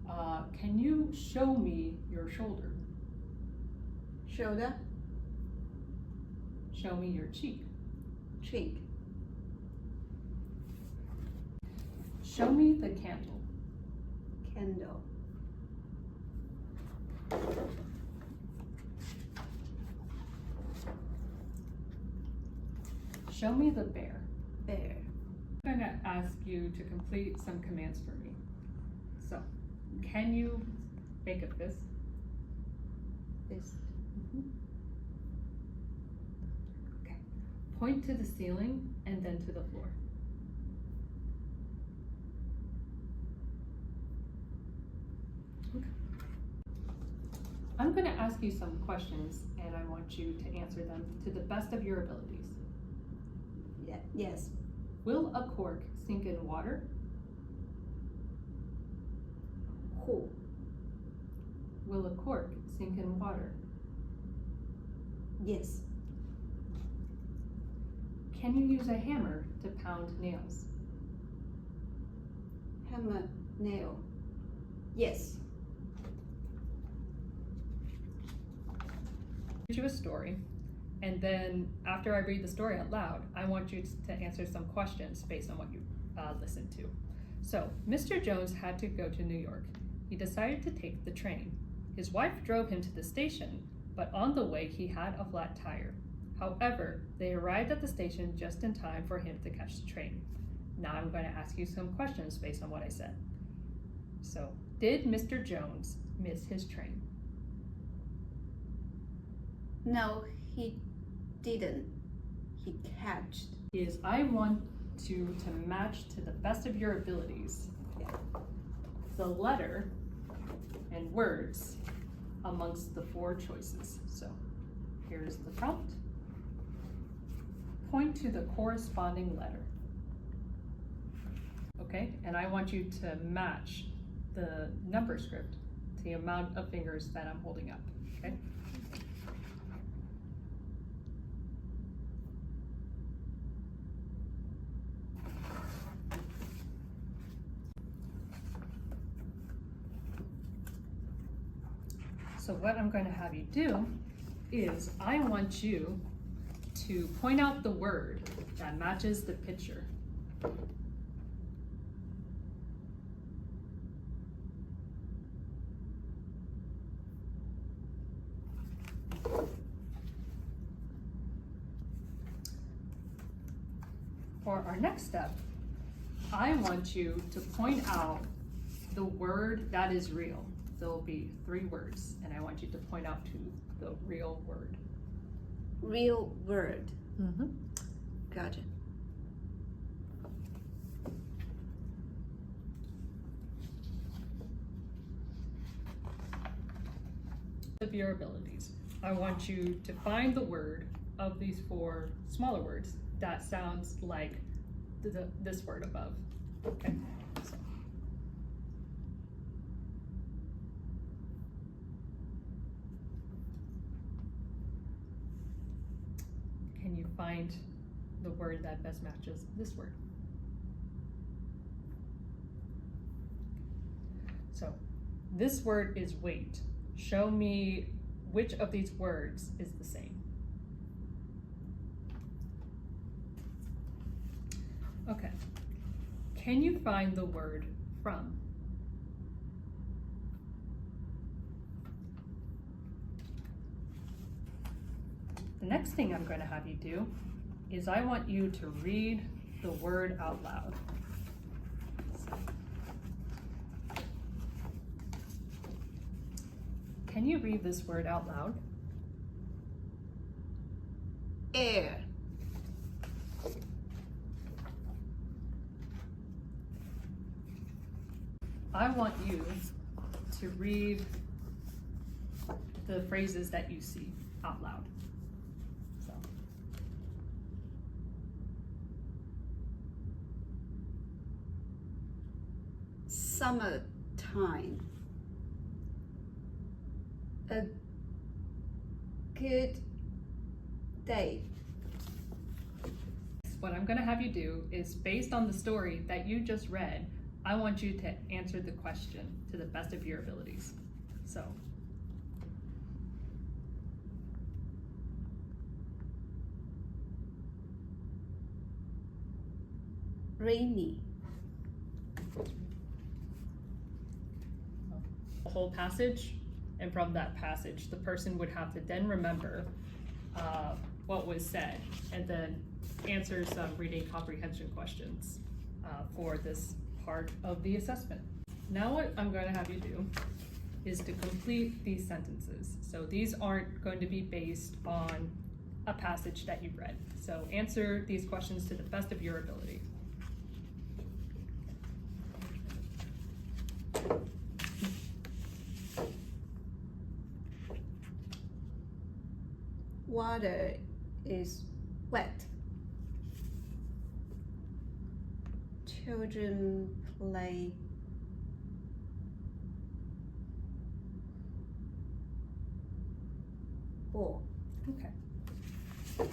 Can you show me your shoulder? Shoulder, Show me your cheek. cheek, Show me the candle. candle, Show me the bear. bear, I'm going to ask you to complete some commands for me. So, can you make a fist? fist, Okay. Point to the ceiling and then to the floor. Okay. I'm going to ask you some questions and I want you to answer them to the best of your abilities. yeah, yes, Will a cork sink in water? who, Will a cork sink in water? yes, Can you use a hammer to pound nails? hammer, nail, yes, Read you a story, and then after I read the story out loud, I want you to answer some questions based on what you listened to. So, Mr. Jones had to go to New York. He decided to take the train. His wife drove him to the station, but on the way he had a flat tire. However, they arrived at the station just in time for him to catch the train. Now I'm going to ask you some questions based on what I said. So, did Mr. Jones miss his train? no, he didn't, he catched, Is I want you to match to the best of your abilities the letter and words amongst the four choices. So here's the prompt. Point to the corresponding letter. Okay, and I want you to match the number script to the amount of fingers that I'm holding up, okay? So what I'm going to have you do is I want you to point out the word that matches the picture. For our next step, I want you to point out the word that is real. There will be 3 words, and I want you to point out to the real word. real word, gotcha, Of your abilities, I want you to find the word of these 4 smaller words that sounds like this word above. Okay. So. Can you find the word that best matches this word? So this word is wait. Show me which of these words is the same. Okay. Can you find the word from? The next thing I'm going to have you do is I want you to read the word out loud. Can you read this word out loud? air, I want you to read the phrases that you see out loud. So. summertime, a good day, What I'm going to have you do is, based on the story that you just read, I want you to answer the question to the best of your abilities. So, Rainy. the whole passage, and from that passage, the person would have to then remember what was said, and then answer some reading comprehension questions for this part of the assessment. Now what I'm going to have you do is to complete these sentences. So these aren't going to be based on a passage that you've read. So answer these questions to the best of your ability. Water is wet. Children play ball. Okay.